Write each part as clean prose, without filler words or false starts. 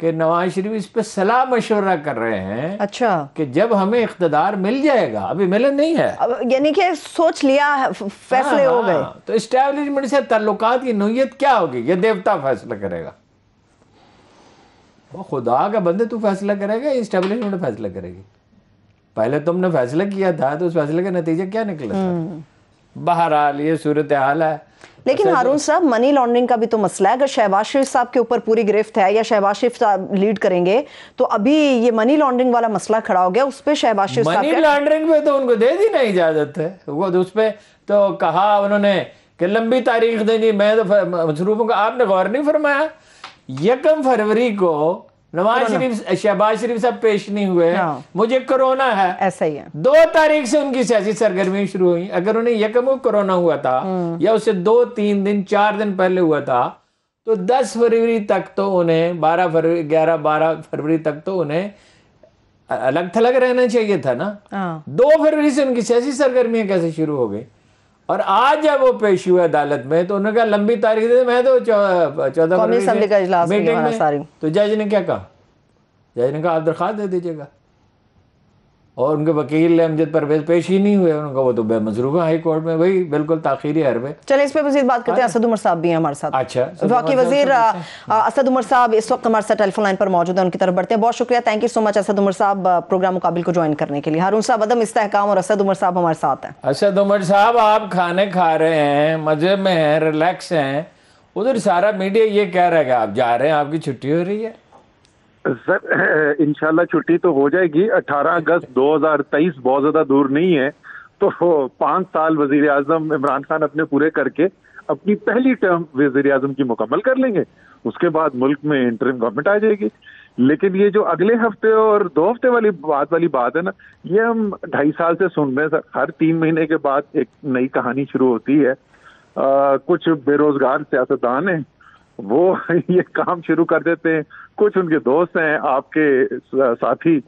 کہ نواز شریف اس پہ صلاح مشورہ کر رہے ہیں اچھا کہ جب ہمیں اقتدار مل جائے گا، ابھی ملے نہیں ہے، یعنی کہ سوچ لیا، فیصلے ہو گئے. تو اسٹیبلشمنٹ سے تعلقات کی نوعیت کیا ہوگی یہ دیوتا فیصلہ کرے گا. وہ خدا کا بندے تو فیصلہ کرے گا، اسٹیبلشمنٹ فیصلہ کرے گی؟ پہلے تم نے فیصلہ کیا تھا تو اس فیصلے کا نتیجہ کیا نکلا تھا؟ بہرحال یہ صورتحال ہے. لیکن ہارون صاحب منی لانڈرنگ کا بھی تو مسئلہ ہے. اگر شہباز شریف صاحب کے اوپر پوری گرفت ہے یا شہباز شریف صاحب لیڈ کریں گے تو ابھی یہ منی لانڈرنگ والا مسئلہ کھڑا ہو گیا، اس پہ شہباز شریف صاحب منی لانڈرنگ پہ تو ان کو دے دی نا اجازت ہے، وہ اس پہ تو کہا انہوں نے کہ لمبی تاریخ دیں گی. میں تو مصروف ہوں. آپ نے غور نہیں فرمایا 1 فروری کو نواز شریف شہباز شریف صاحب پیش نہیں ہوئے، مجھے کرونا ہے، ایسا ہی ہے. 2 تاریخ سے ان کی سیاسی سرگرمی شروع ہوئی. اگر انہیں 1 کو کرونا ہوا تھا یا اس سے 2-3 دن 4 دن پہلے ہوا تھا تو 10 فروری تک تو انہیں 11-12 فروری تک تو انہیں الگ تھلگ رہنا چاہیے تھا نا. 2 فروری سے ان کی سیاسی سرگرمیاں کیسے شروع ہو گئی؟ اور آج جب وہ پیش ہوئے عدالت میں تو انہوں نے کہا لمبی تاریخ دے. میں تو 14 فروری سے میٹنگ میں، تو جج نے کیا کہا؟ جج نے کہا آپ درخواست دے دیجیے گا. اور ان کے وکیل امجد پرویز پیش ہی نہیں ہوئے. انہوں نے کہا وہ تو بے مصروف ہے ہائی کورٹ میں. وہی بالکل تاخیری حربے. چلیں اس پہ مزید بات کرتے ہیں. اسد عمر صاحب بھی ہیں ہمارے ساتھ. اچھا، وفاقی وزیر اسد عمر صاحب اس وقت ہمارے ساتھ ٹیلی فون لائن پر موجود ہیں. ان کی طرف بڑھتے ہیں. بہت شکریہ، تھینک یو سو مچ اسد عمر صاحب پروگرام مقابل کو جوائن کرنے کے لیے. ہارون صاحب عدم استحکام اور اسد عمر صاحب ہمارے ساتھ ہیں. اسد عمر صاحب آپ کھانے کھا رہے ہیں، مزے میں ہیں، ریلیکس ہیں، ادھر سارا میڈیا یہ کہہ رہا ہے کہ آپ جا رہے ہیں، آپ کی چھٹی ہو رہی ہے. سر انشاءاللہ چھٹی تو ہو جائے گی. 18 اگست 2023 بہت زیادہ دور نہیں ہے، تو 5 سال وزیر اعظم عمران خان اپنے پورے کر کے اپنی پہلی ٹرم وزیر اعظم کی مکمل کر لیں گے. اس کے بعد ملک میں انٹرم گورنمنٹ آ جائے گی. لیکن یہ جو اگلے ہفتے اور 2 ہفتے والی بات ہے نا، یہ ہم 2.5 سال سے سن رہے ہیں. ہر 3 مہینے کے بعد ایک نئی کہانی شروع ہوتی ہے. کچھ بے روزگار سیاستدان ہیں، وہ یہ کام شروع کر دیتے ہیں. کچھ ان کے دوست ہیں، آپ کے ساتھی،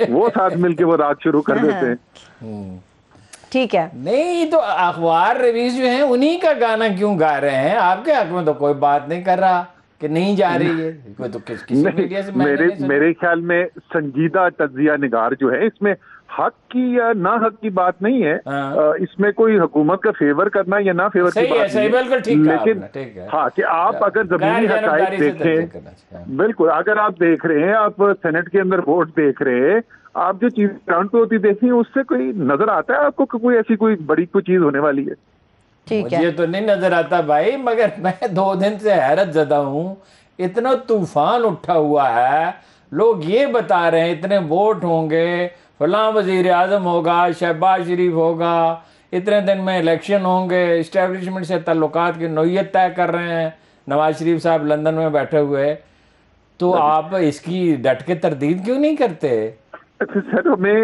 وہ ساتھ مل کے وہ رات شروع کر دیتے ہیں. ٹھیک ہے، نہیں تو اخبار رویز جو ہیں انہی کا گانا کیوں گا رہے ہیں؟ آپ کے حق میں تو کوئی بات نہیں کر رہا کہ نہیں جا رہی ہے. کوئی تو کسی میڈیا سے میرے خیال میں سنجیدہ تجزیہ نگار جو ہے اس میں حق کی یا نہ حق کی بات نہیں ہے. اس میں کوئی حکومت کا فیور کرنا یا نہ فیور کی بات نہیں ہے. لیکن ہاں کہ آپ اگر زمینی حقائق دیکھیں، بالکل اگر آپ دیکھ رہے ہیں، آپ سینٹ کے اندر ووٹ دیکھ رہے ہیں، آپ جو چیز گراؤنڈ پہ ہوتی دیکھیں، اس سے کوئی نظر آتا ہے آپ کو کہ کوئی ایسی کوئی بڑی کوئی چیز ہونے والی ہے؟ مجھے تو نہیں نظر آتا بھائی، مگر میں 2 دن سے حیرت زدہ ہوں. اتنا طوفان اٹھا ہوا ہے، لوگ یہ بتا رہے ہیں اتنے ووٹ ہوں گے، فلاں وزیر اعظم ہوگا، شہباز شریف ہوگا، اتنے دن میں الیکشن ہوں گے، اسٹیبلشمنٹ سے تعلقات کی نوعیت طے کر رہے ہیں نواز شریف صاحب لندن میں بیٹھے ہوئے. تو آپ اس کی ڈٹ کے تردید کیوں نہیں کرتے؟ سر میں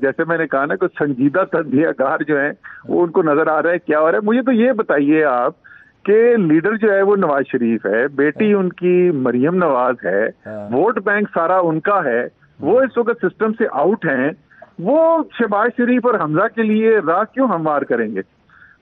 جیسے میں نے کہا نا کہ سنجیدہ تجزیہ کار جو ہیں وہ ان کو نظر آ رہا ہے کیا ہو رہا ہے. مجھے تو یہ بتائیے آپ کہ لیڈر جو ہے وہ نواز شریف ہے، بیٹی ان کی مریم نواز ہے، ووٹ بینک سارا ان کا ہے، وہ اس وقت سسٹم سے آؤٹ ہیں. وہ شہباز شریف اور حمزہ کے لیے راہ کیوں ہموار کریں گے؟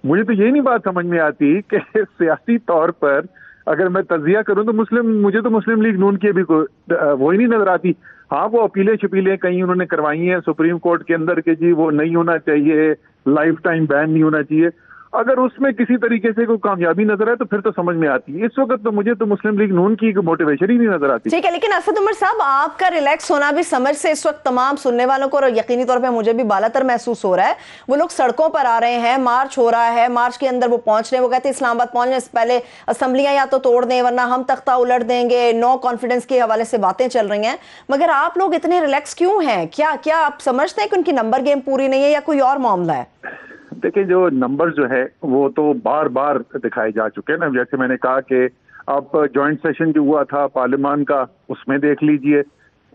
مجھے تو یہ نہیں بات سمجھ میں آتی کہ سیاسی طور پر اگر میں تجزیہ کروں تو مجھے تو مسلم لیگ نون کی بھی وہی نہیں نظر آتی. ہاں وہ اپیلیں شپیلیں کہیں انہوں نے کروائی ہیں سپریم کورٹ کے اندر کہ جی وہ نہیں ہونا چاہیے، لائف ٹائم بین نہیں ہونا چاہیے. اگر اس میں کسی طریقے سے کوئی کامیابی نظر آئے تو پھر تو سمجھ میں آتی ہے. اس وقت تو مجھے تو مسلم لیگ نون کی موٹیویشن ہی نہیں نظر آتی. ٹھیک ہے، لیکن اسد عمر صاحب آپ کا ریلیکس ہونا بھی سمجھ سے اس وقت تمام سننے والوں کو اور یقینی طور پہ مجھے بھی بالا تر محسوس ہو رہا ہے. وہ لوگ سڑکوں پر آ رہے ہیں، مارچ ہو رہا ہے، مارچ کے اندر وہ پہنچ رہے ہیں. وہ کہتے ہیں اسلام آباد پہنچنے سے پہلے اسمبلیاں یا تو توڑ دیں ورنہ ہم تختہ الٹ دیں گے. نو کانفیڈنس کے حوالے سے باتیں چل رہی ہیں، مگر آپ لوگ اتنے ریلیکس کیوں ہیں؟ کیا آپ سمجھتے ہیں کہ ان کی نمبر گیم پوری نہیں ہے یا کوئی اور معاملہ ہے؟ دیکھیں جو نمبر جو ہے وہ تو بار بار دکھائے جا چکے ہیں نا. جیسے میں نے کہا کہ اب جوائنٹ سیشن جو ہوا تھا پارلیمان کا، اس میں دیکھ لیجئے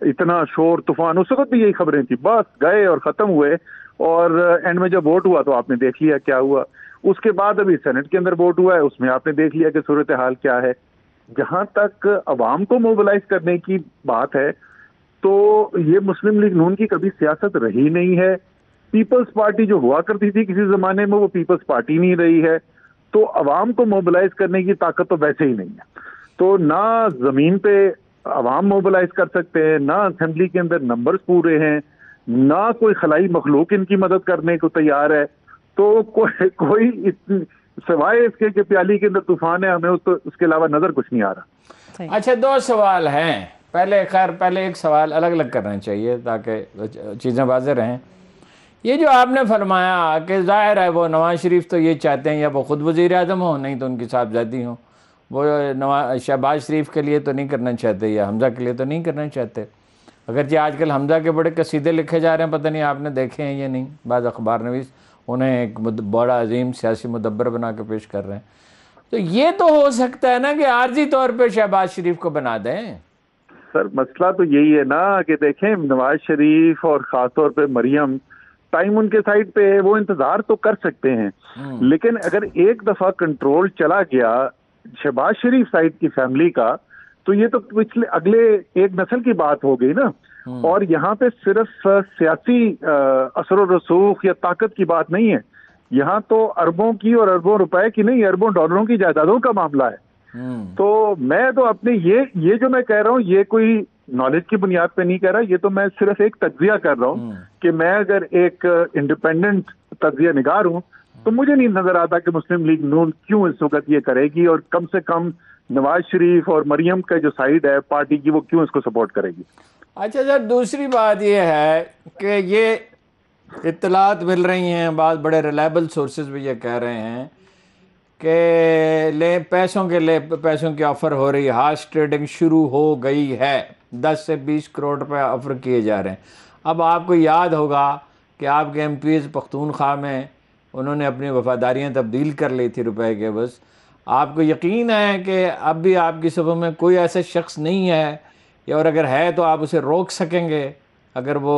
اتنا شور طوفان، اس وقت بھی یہی خبریں تھیں، بس گئے اور ختم ہوئے. اور اینڈ میں جب ووٹ ہوا تو آپ نے دیکھ لیا کیا ہوا. اس کے بعد ابھی سینٹ کے اندر ووٹ ہوا ہے، اس میں آپ نے دیکھ لیا کہ صورتحال کیا ہے. جہاں تک عوام کو موبلائز کرنے کی بات ہے تو یہ مسلم لیگ نون کی کبھی سیاست رہی نہیں ہے. پیپلز پارٹی جو ہوا کرتی تھی کسی زمانے میں وہ پیپلز پارٹی نہیں رہی ہے. تو عوام کو موبلائز کرنے کی طاقت تو ویسے ہی نہیں ہے. تو نہ زمین پہ عوام موبلائز کر سکتے ہیں، نہ اسمبلی کے اندر نمبرز پورے ہیں، نہ کوئی خلائی مخلوق ان کی مدد کرنے کو تیار ہے، تو کوئی سوائے اس کے کہ پیالی کے اندر طوفان ہے، ہمیں اس کے علاوہ نظر کچھ نہیں آ رہا۔ اچھا 2 سوال ہیں، پہلے ایک سوال الگ الگ کرنا چاہیے تاکہ چیزیں واضح رہیں۔ یہ جو آپ نے فرمایا کہ ظاہر ہے وہ نواز شریف تو یہ چاہتے ہیں یا وہ خود وزیر اعظم ہوں، نہیں تو ان کی صاحبزادی ہوں، وہ شہباز شریف کے لیے تو نہیں کرنا چاہتے یا حمزہ کے لیے تو نہیں کرنا چاہتے، اگرچہ آج کل حمزہ کے بڑے قصیدے لکھے جا رہے ہیں، پتہ نہیں آپ نے دیکھے ہیں یا نہیں، بعض اخبار نویس انہیں ایک بڑا عظیم سیاسی مدبر بنا کے پیش کر رہے ہیں، تو یہ تو ہو سکتا ہے نا کہ عارضی طور پہ شہباز شریف کو بنا دیں۔ سر مسئلہ تو یہی ہے نا کہ دیکھیں نواز شریف اور خاص طور پہ مریم، ٹائم ان کے سائڈ پہ ہے، وہ انتظار تو کر سکتے ہیں، لیکن اگر ایک دفعہ کنٹرول چلا گیا شہباز شریف سائڈ کی فیملی کا، تو یہ تو پچھلے اگلے ایک نسل کی بات ہو گئی نا، اور یہاں پہ صرف سیاسی اثر و رسوخ یا طاقت کی بات نہیں ہے، یہاں تو اربوں کی اور اربوں روپے کی نہیں، اربوں ڈالروں کی جائیدادوں کا معاملہ ہے۔ تو میں تو اپنے یہ جو میں کہہ رہا ہوں یہ کوئی نالج کی بنیاد پہ نہیں کہہ رہا، یہ تو میں صرف ایک تجزیہ کر رہا ہوں کہ میں اگر ایک انڈیپینڈنٹ تجزیہ نگار ہوں تو مجھے نہیں نظر آتا کہ مسلم لیگ نون کیوں اس وقت یہ کرے گی، اور کم سے کم نواز شریف اور مریم کا جو سائڈ ہے پارٹی کی وہ کیوں اس کو سپورٹ کرے گی۔ اچھا سر، دوسری بات یہ ہے کہ یہ اطلاعات مل رہی ہیں، بعض بڑے ریلائبل سورسز بھی یہ کہہ رہے ہیں کہ پیسوں کی آفر ہو رہی ہے، ہارس ٹریڈنگ شروع ہو گئی ہے، 10 سے 20 کروڑ روپے آفر کیے جا رہے ہیں۔ اب آپ کو یاد ہوگا کہ آپ کے ایم پیز پختونخوا میں انہوں نے اپنی وفاداریاں تبدیل کر لی تھی روپے کے، بس آپ کو یقین ہے کہ اب بھی آپ کی صفوں میں کوئی ایسا شخص نہیں ہے، یا اور اگر ہے تو آپ اسے روک سکیں گے اگر وہ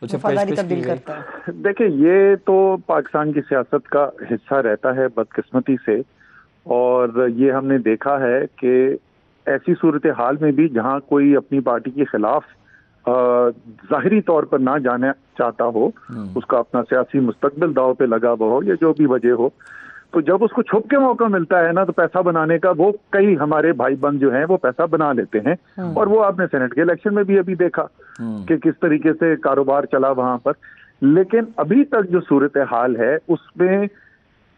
اسے پیش تبدیل کرتا ہے؟ دیکھیں یہ تو پاکستان کی سیاست کا حصہ رہتا ہے بدقسمتی سے، اور یہ ہم نے دیکھا ہے کہ ایسی صورتحال میں بھی جہاں کوئی اپنی پارٹی کے خلاف ظاہری طور پر نہ جانا چاہتا ہو، اس کا اپنا سیاسی مستقبل داؤ پہ لگا ہوا ہو یا جو بھی وجہ ہو، تو جب اس کو چھپ کے موقع ملتا ہے نا تو پیسہ بنانے کا، وہ کئی ہمارے بھائی بند جو ہیں وہ پیسہ بنا لیتے ہیں، اور وہ آپ نے سینٹ کے الیکشن میں بھی ابھی دیکھا کہ کس طریقے سے کاروبار چلا وہاں پر۔ لیکن ابھی تک جو صورتحال ہے اس میں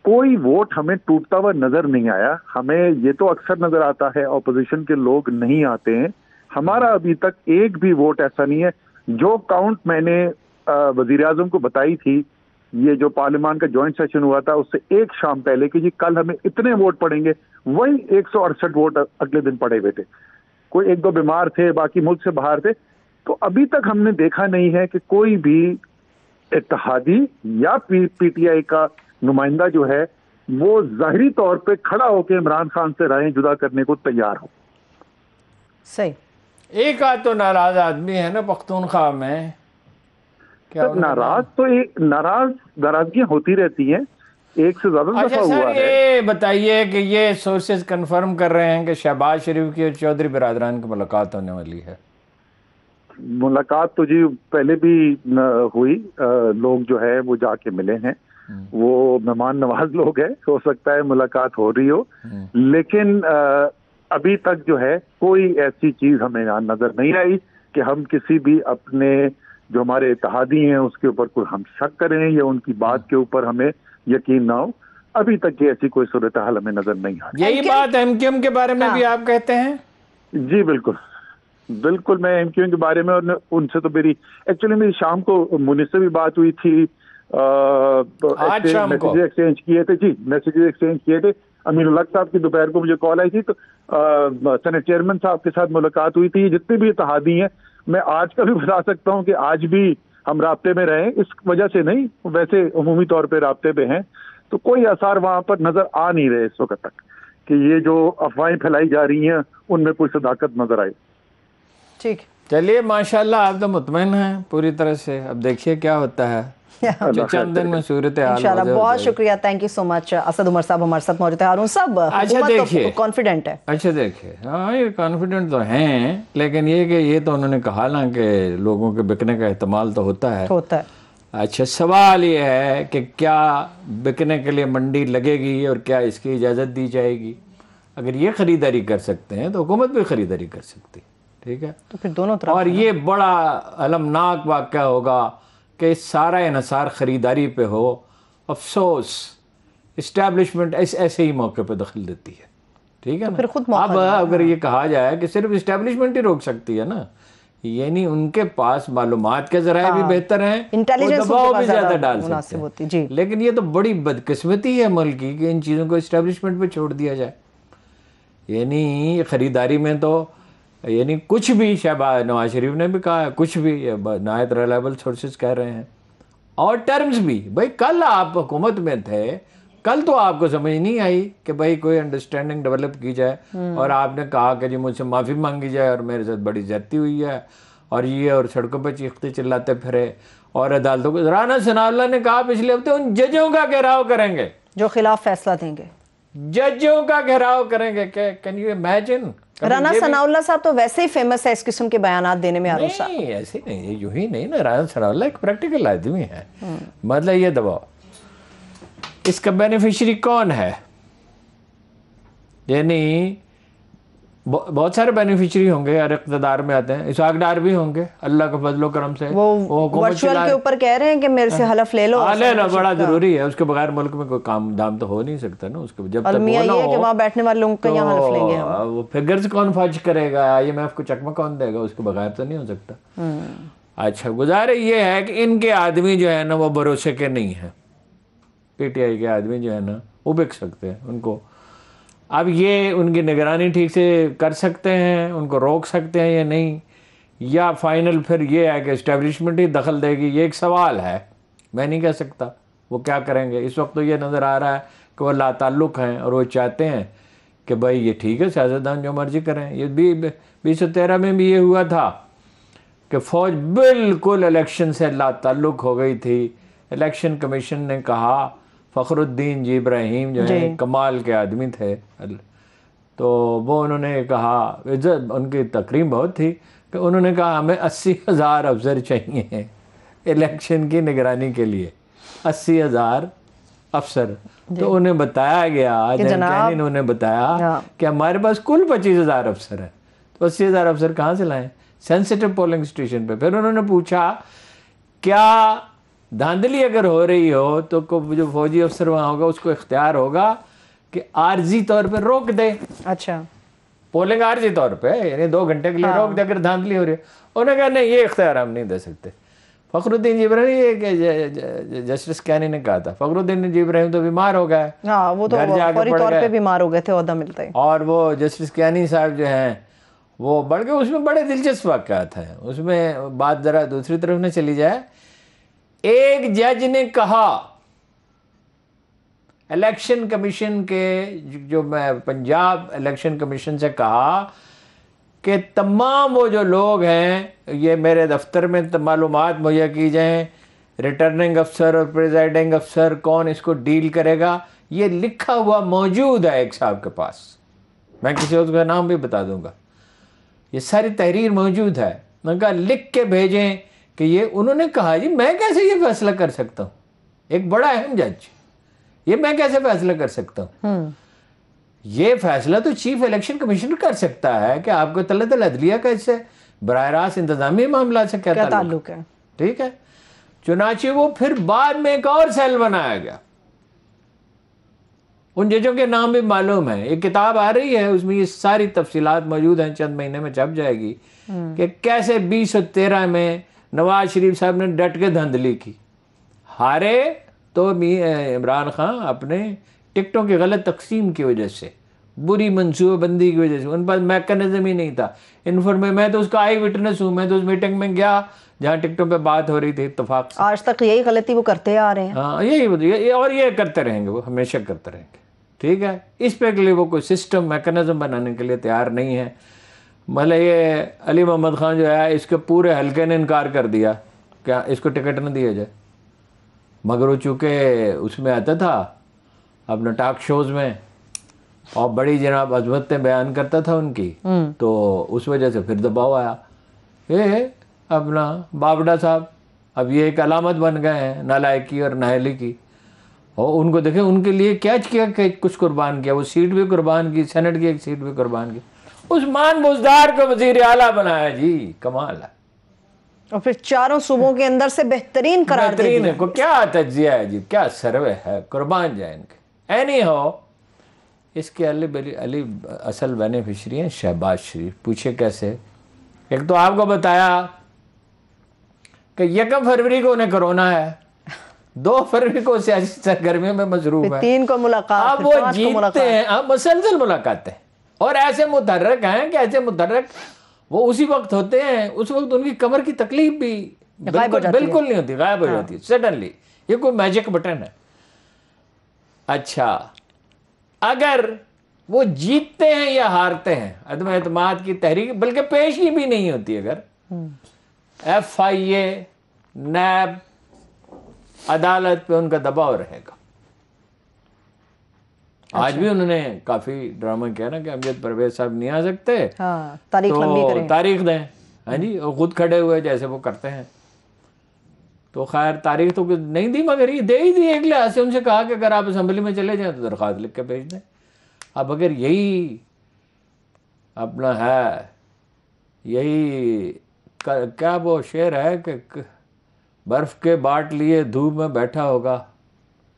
کوئی ووٹ ہمیں ٹوٹتا ہوا نظر نہیں آیا۔ ہمیں یہ تو اکثر نظر آتا ہے اپوزیشن کے لوگ نہیں آتے ہیں، ہمارا ابھی تک ایک بھی ووٹ ایسا نہیں ہے۔ جو کاؤنٹ میں نے وزیر اعظم کو بتائی تھی، یہ جو پارلیمان کا جوائنٹ سیشن ہوا تھا اس سے ایک شام پہلے کہ جی کل ہمیں اتنے ووٹ پڑیں گے، وہی 168 ووٹ اگلے دن پڑے ہوئے تھے، کوئی 1-2 بیمار تھے، باقی ملک سے باہر تھے۔ تو ابھی تک ہم نے دیکھا نہیں ہے کہ کوئی بھی اتحادی یا پی ٹی آئی کا نمائندہ جو ہے وہ ظاہری طور پہ کھڑا ہو کے عمران خان سے رائیں جدا کرنے کو تیار ہو۔ صحیح، ایک آدھ تو ناراض آدمی ہے نا پختونخوا میں، ناراض تو ایک ناراضگیاں ہوتی رہتی ہیں، ایک سے زیادہ دفعہ ہوا ہے۔ یہ بتائیے کہ یہ سورسز کنفرم کر رہے ہیں کہ شہباز شریف کی اور چودھری برادران کی ملاقات ہونے والی ہے؟ ملاقات تو جی پہلے بھی ہوئی، لوگ جو ہے وہ جا کے ملے ہیں، وہ مہمان نواز لوگ ہیں، ہو سکتا ہے ملاقات ہو رہی ہو، لیکن ابھی تک جو ہے کوئی ایسی چیز ہمیں نظر نہیں آئی کہ ہم کسی بھی اپنے جو ہمارے اتحادی ہیں اس کے اوپر کوئی ہم شک کریں یا ان کی بات کے اوپر ہمیں یقین نہ ہو۔ ابھی تک یہ ایسی کوئی صورتحال ہمیں نظر نہیں آئی۔ یہی بات ایم کیو ایم کے بارے میں بھی آپ کہتے ہیں؟ جی بالکل، میں ایم کیو ایم کے بارے میں ان سے تو ایکچولی میری شام کو منیش سے بھی بات ہوئی تھی، میسیجز ایکسچینج کیے تھے، امین الحق صاحب کی دوپہر کو مجھے کال آئی تھی، تو سینٹ چیئرمین صاحب کے ساتھ ملاقات ہوئی تھی۔ جتنے بھی اتحادی ہیں میں آج کا بھی بتا سکتا ہوں کہ آج بھی ہم رابطے میں رہیں، اس وجہ سے نہیں، ویسے عمومی طور پہ رابطے پہ ہیں، تو کوئی آثار وہاں پر نظر آ نہیں رہے اس وقت تک کہ یہ جو افواہیں پھیلائی جا رہی ہیں ان میں کوئی صداقت نظر آئے۔ ٹھیک، چلیے ماشاءاللہ آپ تو مطمئن ہیں پوری طرح سے، اب دیکھیے کیا ہوتا ہے، چند دن میں صورتحال انشاءاللہ۔ بہت شکریہ، تھینک یو سو مچ اسد عمر صاحب ہمارے ساتھ موجود ہیں۔ ہارون صاحب، حکومت کانفیڈنٹ ہے؟ اچھا دیکھیے، ہاں یہ کانفیڈنٹ تو ہیں، لیکن یہ تو انہوں نے کہا نا کہ لوگوں کے بکنے کا احتمال تو ہوتا ہے۔ اچھا سوال یہ ہے کہ کیا بکنے کے لیے منڈی لگے گی اور کیا اس کی اجازت دی جائے گی؟ اگر یہ خریداری کر سکتے ہیں تو حکومت بھی خریداری کر سکتی، ٹھیک ہے. تو پھر دونوں طرف. اور یہ بڑا المناک واقعہ ہوگا کہ سارا انحصار خریداری پہ ہو. افسوس اسٹیبلشمنٹ ایسے ہی موقع پہ دخل دیتی ہے، ٹھیک ہے نا. اب اگر یہ کہا جائے کہ صرف اسٹیبلشمنٹ ہی روک سکتی ہے نا، یعنی ان کے پاس معلومات کے ذرائع بھی بہتر ہیں، دباؤ بھی زیادہ ڈال سکتے ہیں. لیکن یہ تو بڑی بدقسمتی ہے ملک کی کہ ان چیزوں کو اسٹیبلشمنٹ پہ چھوڑ دیا جائے. یعنی خریداری میں تو یعنی کچھ بھی، نواز شریف نے بھی کہا ہے، کچھ بھی نہایت ریلائبل سورسز کہہ رہے ہیں، اور ٹرمز بھی. بھائی کل آپ حکومت میں تھے، کل تو آپ کو سمجھ نہیں آئی کہ بھائی کوئی انڈرسٹینڈنگ ڈیولپ کی جائے، اور آپ نے کہا کہ جی مجھ سے معافی مانگی جائے اور میرے ساتھ بڑی زیادتی ہوئی ہے، اور یہ اور سڑکوں پہ چیختے چلاتے پھرے، اور عدالتوں کو. رانا ثناء اللہ نے کہا پچھلے ہفتے ان ججوں کا گھیراؤ کریں گے جو خلاف فیصلہ دیں گے، ججوں کا گھیراؤ کریں گے. Can you imagine? Rana Sanaullah صاحب تو ویسے ہی فیمس ہے اس قسم کے بیانات دینے میں. نہیں ایسے نہیں، یوں ہی نہیں نا. رانا ثناء اللہ ایک پریکٹیکل آدمی ہے. مطلب یہ دباؤ، اس کا بینیفیشری کون ہے؟ یعنی بہت سارے بینیفیشری ہوں گے اور اقتدار میں آتے ہیں. اسحاق ڈار بھی ہوں گے، اللہ کے فضل و کرم سے. وہ ورچوئل کے اوپر کہہ رہے ہیں کہ میرے سے حلف لے لو. لے لو، بڑا ضروری ہے. اس کے بغیر ملک میں کوئی کام دام تو ہو نہیں سکتا نا. اس کے جب تک المیہ یہ ہے کہ وہاں بیٹھنے والے لوگوں کا یہاں حلف لیں گے ہم. وہ فگرز کون فج کرے گا، IMF کو چکمہ کون دے گا، اس کے بغیر تو نہیں ہو سکتا. اچھا، گزارے یہ ہے کہ ان کے آدمی جو ہے نا وہ بھروسے کے نہیں ہیں. PTI کے آدمی جو ہے نا وہ بک سکتے ہیں ان کو. اب یہ ان کی نگرانی ٹھیک سے کر سکتے ہیں، ان کو روک سکتے ہیں یا نہیں، یا فائنل پھر یہ ہے کہ اسٹیبلشمنٹ ہی دخل دے گی. یہ ایک سوال ہے، میں نہیں کہہ سکتا وہ کیا کریں گے. اس وقت تو یہ نظر آ رہا ہے کہ وہ لا تعلق ہیں اور وہ چاہتے ہیں کہ بھائی یہ ٹھیک ہے، سیاستدان جو مرضی کریں. یہ 2013 میں بھی یہ ہوا تھا کہ فوج بالکل الیکشن سے لا تعلق ہو گئی تھی. الیکشن کمیشن نے کہا، فخر الدین جی ابراہیم جو ہیں کمال کے آدمی تھے، تو وہ انہوں نے کہا، ان کی تقریم بہت تھی، کہ انہوں نے کہا ہمیں 80,000 افسر چاہیے الیکشن کی نگرانی کے لیے. 80,000 افسر. تو انہیں بتایا گیا، انہوں نے بتایا کہ ہمارے پاس کل 25,000 افسر ہیں. تو 80,000 افسر کہاں سے لائیں سینسیٹیو پولنگ اسٹیشن پہ. پھر انہوں نے پوچھا کیا دھاندلی اگر ہو رہی ہو تو جو فوجی افسر وہاں ہوگا اس کو اختیار ہوگا کہ عارضی طور پہ روک دے. اچھا، پولنگ عارضی طور پہ یعنی 2 گھنٹے کے لیے روک دے اگر دھاندلی ہو رہی ہے. انہوں نے کہا نہیں، یہ اختیار ہم نہیں دے سکتے. فخر الدین جی ابراہیم، جسٹس کیانی نے کہا تھا، فخر الدین جی ابراہیم تو بیمار ہو گئے، وہ تو فوری طور پہ بیمار ہو گئے تھے عہدہ ملتا ہے. اور وہ جسٹس کیانی صاحب جو ہیں وہ بڑھ کے، اس میں بڑے دلچسپ واقعات ہیں. اس میں بات ذرا دوسری طرف نہ چلی جائے. ایک جج نے کہا الیکشن کمیشن کے، جو میں پنجاب الیکشن کمیشن سے کہا کہ تمام وہ جو لوگ ہیں یہ میرے دفتر میں معلومات مہیا کی جائیں، ریٹرننگ افسر اور پریزائڈنگ افسر کون اس کو ڈیل کرے گا، یہ لکھا ہوا موجود ہے ایک صاحب کے پاس. میں کسی اور کا نام بھی بتا دوں گا. یہ ساری تحریر موجود ہے. میں نے کہا لکھ کے بھیجیں کہ یہ. انہوں نے کہا جی میں کیسے یہ فیصلہ کر سکتا ہوں، ایک بڑا اہم جج، یہ میں کیسے فیصلہ کر سکتا ہوں. یہ فیصلہ تو چیف الیکشن کمیشنر کر سکتا ہے کہ آپ کو اطلاعات العدلیہ کا اس سے براہ راست انتظامی معاملات سے کیا تعلق ہے. ٹھیک ہے. چنانچہ وہ پھر بعد میں ایک اور سیل بنایا گیا. ان ججوں کے نام بھی معلوم ہیں. ایک کتاب آ رہی ہے اس میں یہ ساری تفصیلات موجود ہیں، چند مہینے میں چھپ جائے گی کہ کیسے 2013 میں نواز شریف صاحب نے ڈٹ کے دھاندلی کی. ہارے تو عمران خان اپنے ٹکٹوں کی غلط تقسیم کی وجہ سے، بری منصوبہ بندی کی وجہ سے، ان پر میکنزم ہی نہیں تھا. میں تو اس کا آئی وٹنس ہوں. میں تو اس میٹنگ میں گیا جہاں ٹکٹوں پہ بات ہو رہی تھی اتفاق سے. آج تک یہی غلطی وہ کرتے آ رہے ہیں. ہاں یہی، اور یہ کرتے رہیں گے، وہ ہمیشہ کرتے رہیں گے. ٹھیک ہے. اس پہ کے لیے وہ کوئی سسٹم میکنزم بنانے کے لیے تیار نہیں ہے. مطلب یہ علی محمد خان جو ہے اس کے پورے حلقے نے انکار کر دیا کہ اس کو ٹکٹ نہ دیا جائے، مگر وہ چونکہ اس میں آتا تھا اپنے ٹاک شوز میں اور بڑی جناب عظمتیں بیان کرتا تھا ان کی، تو اس وجہ سے پھر دباؤ آیا. یہ اپنا بابڈا صاحب اب یہ ایک علامت بن گئے ہیں نالائکی اور نااہلی کی. اور ان کو دیکھیں ان کے لیے کیا کہ کچھ قربان کیا, وہ سیٹ بھی قربان کی, سینٹ کی ایک سیٹ بھی قربان کی. عثمان بزدار کو وزیر اعلیٰ بنایا جی, کمال ہے. اور پھر چاروں صوبوں کے اندر سے بہترین قرار دے دیا. بہترین ہے, کیا تجزیہ ہے جی, کیا سروے ہے, قربان جائیں ان کے. اینی ہو, اس کے علی اصل بینیفیشری ہیں شہباز شریف. پوچھے کیسے؟ ایک تو آپ کو بتایا کہ 1 فروری کو انہیں کرونا ہے, 2 فروری کو سیاسی سرگرمیوں میں مصروف ہے, 3 کو ملاقات, اب وہ جیتتے ہیں, اب مسلسل ملاقاتیں, اور ایسے متحرک ہیں کہ ایسے متحرک وہ اسی وقت ہوتے ہیں, اس وقت ان کی کمر کی تکلیف بھی بالکل نہیں ہوتی, غائب ہو جاتی ہے سڈنلی. یہ کوئی میجک بٹن ہے. اچھا, اگر وہ جیتتے ہیں یا ہارتے ہیں, عدم اعتماد کی تحریک بلکہ پیش ہی بھی نہیں ہوتی, اگر FIA نیب عدالت پہ ان کا دباؤ رہے گا. آج بھی انہوں نے کافی ڈرامہ کیا نا کہ امجد پرویز صاحب نہیں آ سکتے, تو تاریخ دیں. ہاں جی, اور خود کھڑے ہوئے جیسے وہ کرتے ہیں. تو خیر تاریخ تو نہیں دی, مگر یہ دے ہی دی ایک لحاظ سے. ان سے کہا کہ اگر آپ اسمبلی میں چلے جائیں تو درخواست لکھ کے بھیج دیں. اب اگر یہی اپنا ہے, یہی کیا وہ شعر ہے کہ برف کے باٹ لیے دھوپ میں بیٹھا ہوگا,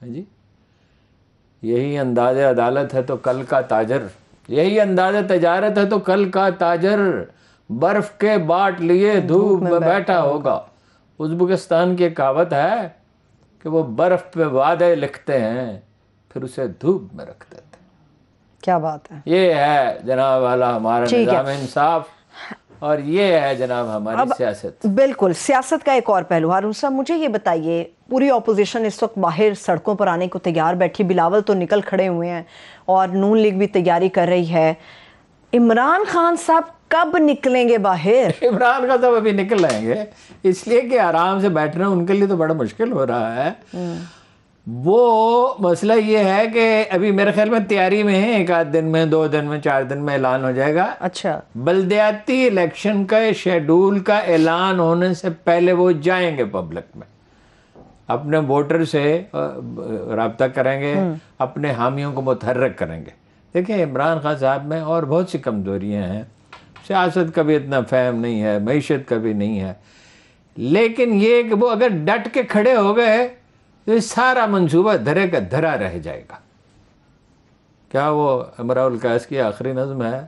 جی یہی انداز عدالت ہے تو کل کا تاجر, یہی انداز تجارت ہے تو کل کا تاجر, برف کے باٹ لیے دھوپ میں بیٹھا ہوگا. ازبکستان کی ایک کہاوت ہے کہ وہ برف پہ وعدے لکھتے ہیں پھر اسے دھوپ میں رکھ دیتے ہیں. کیا بات ہے. یہ ہے جناب والا ہمارا نظام انصاف, اور یہ ہے جناب ہماری سیاست. بالکل, سیاست کا ایک اور پہلو. ہارون صاحب مجھے یہ بتائیے, پوری اپوزیشن اس وقت باہر سڑکوں پر آنے کو تیار بیٹھی, بلاول تو نکل کھڑے ہوئے ہیں اور نون لیگ بھی تیاری کر رہی ہے. عمران خان صاحب کب نکلیں گے باہر؟ عمران خان صاحب ابھی نکل رہیں گے, اس لیے کہ آرام سے بیٹھنا ان کے لیے تو بڑا مشکل ہو رہا ہے. وہ مسئلہ یہ ہے کہ ابھی میرے خیال میں تیاری میں ہے, 1 آدھ دن میں, 2 دن میں, 4 دن میں اعلان ہو جائے گا. اچھا, بلدیاتی الیکشن کا شیڈول کا اعلان ہونے سے پہلے وہ جائیں گے پبلک میں, اپنے ووٹر سے رابطہ کریں گے, اپنے حامیوں کو متحرک کریں گے. دیکھیں عمران خان صاحب میں اور بہت سی کمزوریاں ہیں, سیاست کا بھی اتنا فہم نہیں ہے, معیشت کا بھی نہیں ہے, لیکن یہ کہ وہ اگر ڈٹ کے کھڑے ہو گئے تو یہ سارا منصوبہ دھرے کا دھرا رہ جائے گا. کیا وہ امراء القیس کی آخری نظم ہے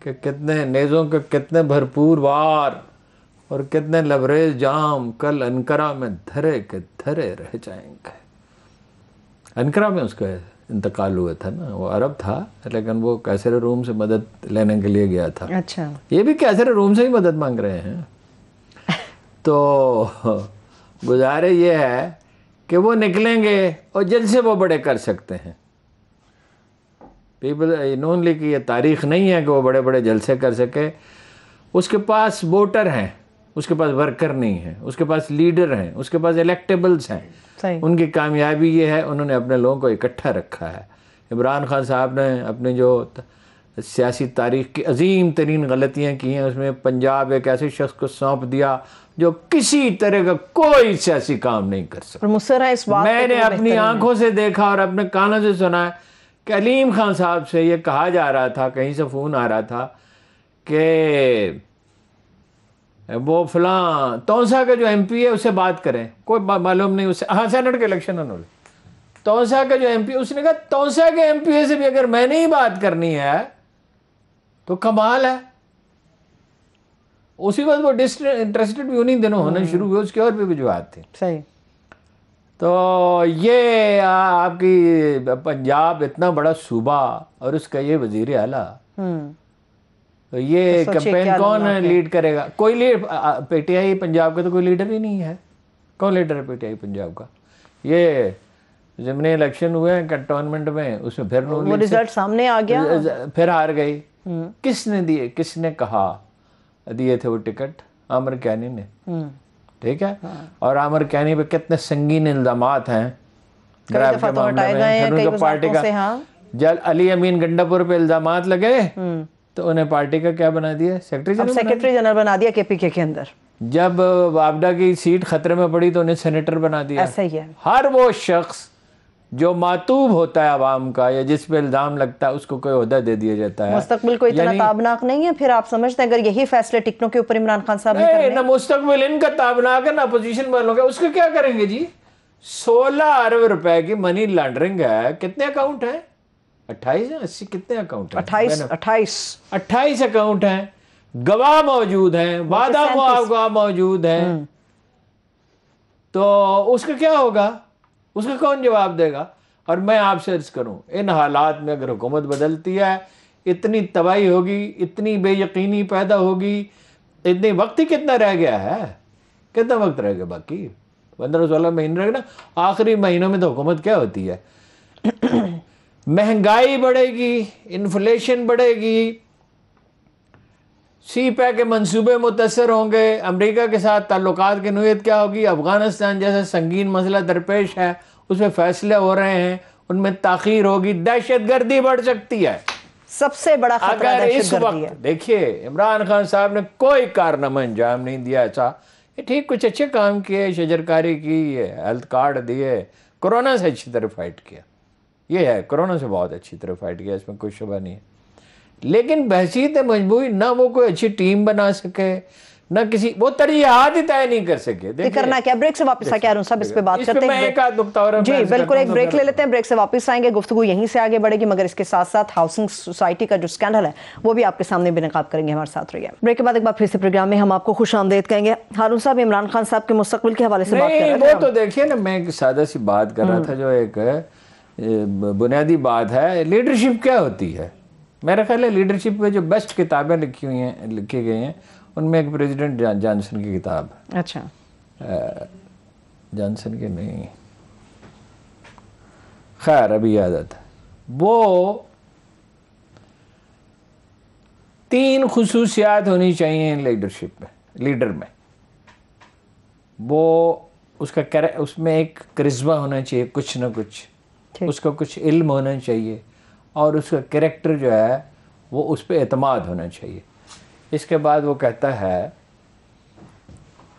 کہ کتنے نیزوں کے کتنے بھرپور وار اور کتنے لبریز جام کل انقرہ میں دھرے کے دھرے رہ جائیں گے. انقرہ میں اس کا انتقال ہوا تھا نا, وہ عرب تھا لیکن وہ قیصر روم سے مدد لینے کے لیے گیا تھا. اچھا, یہ بھی قیصر روم سے ہی مدد مانگ رہے ہیں. تو گزارے یہ ہے کہ وہ نکلیں گے اور جلسے وہ بڑے کر سکتے ہیں. پیپل نون لیگ کی یہ تاریخ نہیں ہے کہ وہ بڑے بڑے جلسے کر سکے. اس کے پاس ووٹر ہیں, اس کے پاس ورکر نہیں ہیں, اس کے پاس لیڈر ہیں, اس کے پاس الیکٹیبلز ہیں. ان کی کامیابی یہ ہے انہوں نے اپنے لوگوں کو اکٹھا رکھا ہے. عمران خان صاحب نے اپنی جو سیاسی تاریخ کی عظیم ترین غلطیاں کی ہیں, اس میں پنجاب ایک ایسے شخص کو سونپ دیا جو کسی طرح کا کوئی سیاسی کام نہیں کر سکتا. میں نے اپنی آنکھوں سے دیکھا اور اپنے کانوں سے سنا کہ علیم خان صاحب سے یہ کہا جا رہا تھا, کہیں سے فون آ رہا تھا کہ وہ فلاں تونسا کا جو MP ہے اس سے بات کریں. کوئی معلوم نہیں اس سے, ہاں سینٹ کے الیکشن انہوں نے, تونسا کا جو MP, اس نے کہا تونسا کے MP سے بھی اگر میں نے ہی بات کرنی ہے تو کمال ہے. اسی وقت وہ انٹرسٹڈ بھی انہیں دنوں ہونا شروع ہوئے, اس کی اور بھی وجوہات تھی. صحیح. تو یہ آپ کی پنجاب اتنا بڑا صوبہ اور اس کا یہ وزیر اعلیٰ, تو یہ کیمپین کون لیڈ کرے گا؟ کوئی لیڈ, PTI پنجاب کا تو کوئی لیڈر ہی نہیں ہے. کون لیڈر ہے PTI پنجاب کا؟ یہ ضمنی الیکشن ہوئے ہیں کنٹونمنٹ میں, اس میں پھر وہ رزلٹ سامنے آ گیا, پھر ہار گئی. کس نے دیے, کس نے کہا دیے تھے وہ ٹکٹ؟ عامر کیانی نے. ٹھیک ہے, اور عامر کیانی پہ کتنے سنگین الزامات ہیں گراب کے معاملے میں. پارٹی کا جب علی امین گنڈاپور پہ الزامات لگے تو انہیں پارٹی کا کیا بنا دیا؟ سیکرٹری جنرل بنا دیا KPK کے اندر. جب وابڈا کی سیٹ خطرے میں پڑی تو انہیں سینیٹر بنا دیا. ایسا ہی ہے. ہر وہ شخص جو معتوب ہوتا ہے عوام کا یا جس پہ الزام لگتا ہے اس کو کوئی عہدہ دے دیا جاتا ہے. مستقبل کو اتنا تابناک نہیں ہے پھر آپ سمجھتے ہیں اگر یہی فیصلے ٹکٹوں کے اوپر عمران خان صاحب نے کرنے؟ نہ مستقبل ان کا تابناک ہے نہ اپوزیشن والوں کا. اس کا کیا کریں گے جی؟ 16 ارب روپے کی منی لانڈرنگ ہے. کتنے اکاؤنٹ ہیں؟ 28 ہیں 80 کتنے اکاؤنٹ ہیں؟ 28 اکاؤنٹ ہیں. گواہ موجود ہیں, وعدہ گواہ موجود ہیں. تو اس کا کیا ہوگا؟ اس کا کون جواب دے گا؟ اور میں آپ سے عرض کروں ان حالات میں اگر حکومت بدلتی ہے اتنی تباہی ہوگی, اتنی بے یقینی پیدا ہوگی. اتنی وقت ہی کتنا رہ گیا ہے, کتنا وقت رہ گیا باقی؟ 15-16 مہینے رہ گئے نا. آخری مہینوں میں تو حکومت کیا ہوتی ہے؟ مہنگائی بڑھے گی, انفلیشن بڑھے گی, سی پیک کے منصوبے متاثر ہوں گے, امریکہ کے ساتھ تعلقات کی نوعیت کیا ہوگی, افغانستان جیسا سنگین مسئلہ درپیش ہے اس میں فیصلے ہو رہے ہیں ان میں تاخیر ہوگی, دہشت گردی بڑھ سکتی ہے. سب سے بڑا خطرہ اگر اس دہشت گردی ہے. وقت دیکھیے عمران خان صاحب نے کوئی کارنامہ انجام نہیں دیا ایسا. یہ ٹھیک کچھ اچھے کام کیے, شجرکاری کی, ہیلتھ کارڈ دیے, کورونا سے اچھی طرح فائٹ کیا. یہ ہے کورونا سے بہت اچھی طرح فائٹ کیا, اس میں کوئی شبہ نہیں ہے. لیکن بحثیت مجبوری نہ وہ کوئی اچھی ٹیم بنا سکے نہ کسی وہ ترجیحات ہی طے نہیں کر سکے. کرنا کیا؟ بریک سے واپس آ کے ہارون صاحب اس پہ بات کرتے ہیں. جی بالکل, ایک بریک لے لیتے ہیں, بریک سے واپس آئیں گے, گفتگو یہیں سے آگے بڑھے گی, مگر اس کے ساتھ ساتھ ہاؤسنگ سوسائٹی کا جو اسکینڈل ہے وہ بھی آپ کے سامنے بے نقاب کریں گے. ہمارے ساتھ رہیے. بریک کے بعد ایک بار پھر سے پروگرام میں ہم آپ کو خوش آمدید کہیں گے. ہارون صاحب عمران خان صاحب کے مستقبل کے حوالے سے بات کر رہے ہیں. وہ تو دیکھیے نا, میں ایک سادہ سی بات کر رہا تھا جو ایک بنیادی بات ہے. لیڈرشپ کیا ہوتی ہے؟ میرا خیال ہے لیڈرشپ پہ جو بیسٹ کتابیں لکھی گئی ہیں ان میں ایک پریزیڈنٹ جانسن کی کتاب ہے. اچھا, جانسن کی نہیں, خیر ابھی یاد آتا. وہ 3 خصوصیات ہونی چاہیے لیڈرشپ میں, لیڈر میں. وہ اس میں ایک کرزما ہونا چاہیے, کچھ نہ کچھ, اس کا کچھ علم ہونا چاہیے, اور اس کا کریکٹر جو ہے وہ اس پہ اعتماد ہونا چاہیے. اس کے بعد وہ کہتا ہے